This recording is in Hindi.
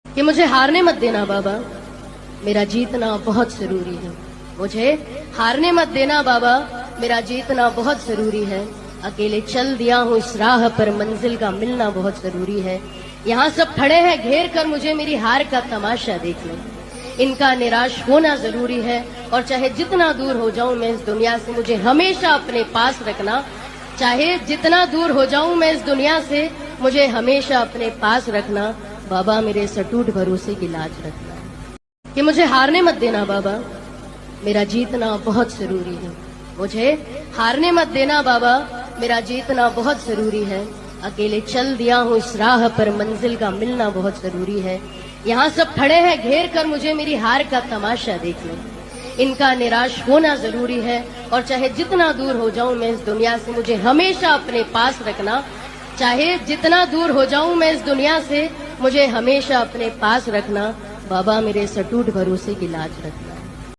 कि मुझे हारने मत देना बाबा, मेरा जीतना बहुत जरूरी है। मुझे हारने मत देना बाबा, मेरा जीतना बहुत जरूरी है। अकेले चल दिया हूँ इस राह पर, मंजिल का मिलना बहुत जरूरी है। यहाँ सब खड़े हैं घेर कर मुझे, मेरी हार का तमाशा देख लें। इनका निराश होना जरूरी है, और चाहे जितना दूर हो जाऊं मैं इस दुनिया से, मुझे हमेशा अपने पास रखना। चाहे जितना दूर हो जाऊं मैं इस दुनिया से, मुझे हमेशा अपने पास रखना। बाबा मेरे सटूट भरोसे की लाज रखना। कि मुझे हारने मत देना बाबा, मेरा जीतना बहुत जरूरी है। मुझे हारने मत देना बाबा, मेरा जीतना बहुत जरूरी है। अकेले चल दिया हूँ इस राह पर, मंजिल का मिलना बहुत जरूरी है। यहाँ सब खड़े हैं घेर कर मुझे, मेरी हार का तमाशा देख लें। इनका निराश होना जरूरी है, और चाहे जितना दूर हो जाऊं मैं इस दुनिया से, मुझे हमेशा अपने पास रखना। चाहे जितना दूर हो जाऊं मैं इस दुनिया से, मुझे हमेशा अपने पास रखना। बाबा मेरे सटूट भरोसे की लाज रखना।